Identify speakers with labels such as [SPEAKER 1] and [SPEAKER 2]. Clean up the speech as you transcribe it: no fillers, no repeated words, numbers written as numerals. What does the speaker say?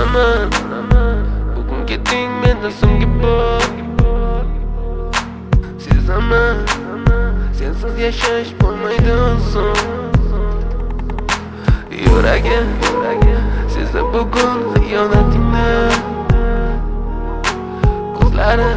[SPEAKER 1] Unaman bugun ketding mendan so'nggi bor. Sezaman sensiz yashash bo'lmaydi oson. Yuragim sezdi bugun xiyonatingni. Ko'zlari